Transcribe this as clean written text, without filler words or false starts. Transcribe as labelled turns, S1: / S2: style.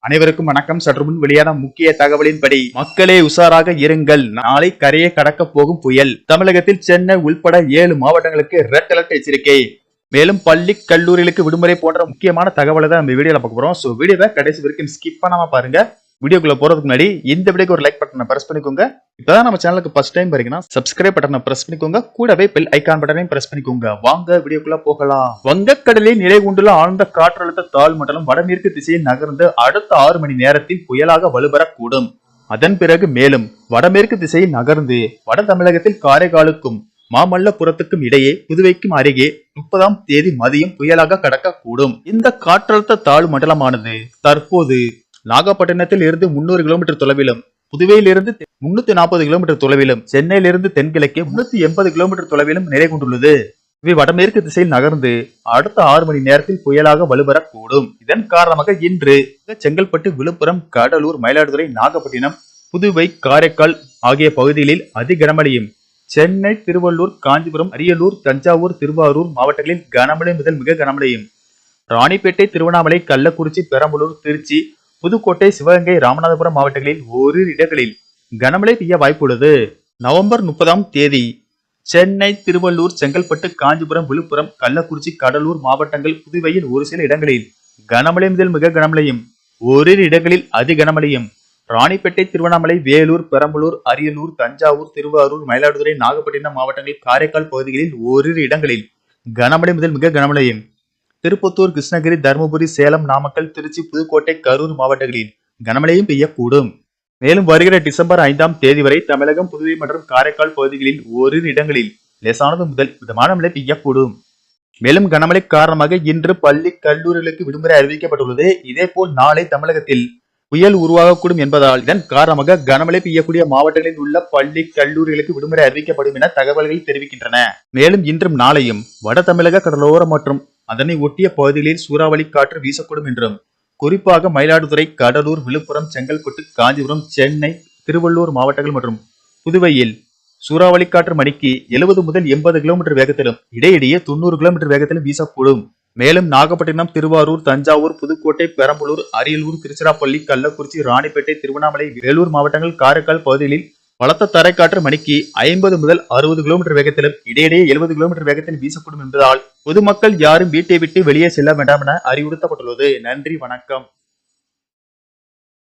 S1: அனைவருக்கும் வணக்கம். சற்று முன் வெளியான முக்கிய தகவலின்படி மக்களே உஷாராக இருங்கள், நாளை கரையை கடக்க போகும் புயல். தமிழகத்தில் சென்னை உள்பட 7 மாவட்டங்களுக்கு ரெட் அலர்ட் எச்சரிக்கை. மேலும் பள்ளி கல்லூரிகளுக்கு விடுமுறை போன்ற முக்கியமான தகவலை தான் நம்ம வீடியோல பார்க்க போறோம். சோ வீடியோவை கடைசி வரைக்கும் ஸ்கிப் பண்ணாம பாருங்க. வீடியோக்குள்ள போறதுக்கு முன்னாடி இந்த வீடியோக்கு ஒரு லைக் பட்டனை பிரஸ் பண்ணிக்கோங்க. இப்பதான் நம்ம சேனலுக்கு ஃபர்ஸ்ட் டைம் பாருங்கன்னா சப்ஸ்கிரைப் பட்டனை பிரஸ் பண்ணிக்கோங்க. கூடவே பெல் ஐகான் பட்டனையும் பிரஸ் பண்ணிக்கோங்க. வாங்க வீடியோக்குள்ள போகலாம். வங்கக்கடலில் நிலை கொண்டுள்ள ஆழ்ந்த காற்றழுத்த தாழ் மண்டலம் வடமேற்கு திசையில் நகர்ந்து அடுத்த 6 மணி நேரத்தில் புயலாக வலுப்பெறக்கூடும். அதன் பிறகு மேலும் வடமேற்கு திசையில் நகர்ந்து வட தமிழகத்தில் காரைக்காலுக்கும் மாமல்லபுரத்துக்கும் இடையே புதுவைக்கும் அருகே 30ஆம் தேதி மதியம் புயலாக கடக்கக்கூடும். இந்த காற்றழுத்த தாழ்வு மண்டலமானது தற்போது நாகப்பட்டினத்தில் இருந்து 300 கிலோமீட்டர் தொலைவிலும், புதுவையில் இருந்து 340 கிலோமீட்டர் தொலைவிலும், சென்னையிலிருந்து தென்கிழக்கே 380 கிலோமீட்டர் தொலைவிலும் நிலை கொண்டுள்ளது. இவை வடமேற்கு திசையில் நகர்ந்து அடுத்த 6 மணி நேரத்தில் புயலாக வலுப்பெறக்கூடும். இதன் காரணமாக இன்று செங்கல்பட்டு, விழுப்புரம், கடலூர், மயிலாடுதுறை, நாகப்பட்டினம், புதுவை, காரைக்கால் ஆகிய பகுதிகளில் அதி கனமழையும், சென்னை, திருவள்ளூர், காஞ்சிபுரம், அரியலூர், தஞ்சாவூர், திருவாரூர் மாவட்டங்களில் கனமழை முதல் மிக கனமழையும், ராணிப்பேட்டை, திருவண்ணாமலை, கள்ளக்குறிச்சி, பெரம்பலூர், திருச்சி, புதுக்கோட்டை, சிவகங்கை, ராமநாதபுரம் மாவட்டங்களில் ஓரிரு இடங்களில் கனமழை பெய்ய வாய்ப்புள்ளது. நவம்பர் 30ஆம் தேதி சென்னை, திருவள்ளூர், செங்கல்பட்டு, காஞ்சிபுரம், விழுப்புரம், கள்ளக்குறிச்சி, கடலூர் மாவட்டங்கள், புதுவையில் ஒரு சில இடங்களில் கனமழை முதல் மிக கனமழையும், ஓரிரு இடங்களில் அதி கனமழையும், ராணிப்பேட்டை, திருவண்ணாமலை, வேலூர், பெரம்பலூர், அரியலூர், தஞ்சாவூர், திருவாரூர், மயிலாடுதுறை, நாகப்பட்டினம் மாவட்டங்கள், காரைக்கால் பகுதிகளில் ஓரிரு இடங்களில் கனமழை முதல் மிக கனமழையும், திருப்பத்தூர், கிருஷ்ணகிரி, தருமபுரி, சேலம், நாமக்கல், திருச்சி, புதுக்கோட்டை, கரூர் மாவட்டங்களில் கனமழையும் பெய்யக்கூடும். மேலும் வருகிற டிசம்பர் 5ஆம் தேதி வரை தமிழகம், புதுவை மற்றும் காரைக்கால் பகுதிகளில் ஓரிரு இடங்களில் லேசானது முதல் மிதமான மழை பெய்யக்கூடும். மேலும் கனமழை காரணமாக இன்று பள்ளி கல்லூரிகளுக்கு விடுமுறை அறிவிக்கப்பட்டுள்ளது. இதேபோல் நாளை தமிழகத்தில் புயல் உருவாகக்கூடும் என்பதால் இதன் காரணமாக கனமழை பெய்யக்கூடிய மாவட்டங்களில் உள்ள பள்ளி கல்லூரிகளுக்கு விடுமுறை அறிவிக்கப்படும் என தகவல்கள் தெரிவிக்கின்றன. மேலும் இன்றும் நாளையும் வட தமிழக கடலோரம் மற்றும் அதனை ஒட்டிய பகுதிகளில் சூறாவளி காற்று வீசக்கூடும் என்றும், குறிப்பாக மயிலாடுதுறை, கடலூர், விழுப்புரம், செங்கல்பட்டு, காஞ்சிபுரம், சென்னை, திருவள்ளூர் மாவட்டங்கள் மற்றும் புதுவையில் சூறாவளி காற்று மணிக்கு 70 முதல் 80 கிலோமீட்டர் வேகத்திலும் இடையிடையே 90 கிலோமீட்டர் வேகத்திலும் வீசக்கூடும். மேலும் நாகப்பட்டினம், திருவாரூர், தஞ்சாவூர், புதுக்கோட்டை, பெரம்பலூர், அரியலூர், திருச்சிராப்பள்ளி, கள்ளக்குறிச்சி, ராணிப்பேட்டை, திருவண்ணாமலை, வேலூர் மாவட்டங்கள், காரைக்கால் பகுதிகளில் பலத்த தரைக்காற்று மணிக்கு 50 முதல் 60 கிலோமீட்டர் வேகத்திலும் இடையிடையே 70 கிலோமீட்டர் வேகத்தில் வீசக்கூடும் என்பதால் பொதுமக்கள் யாரும் வீட்டை விட்டு வெளியே செல்ல வேண்டாம் என அறிவுறுத்தப்பட்டுள்ளது. நன்றி, வணக்கம்.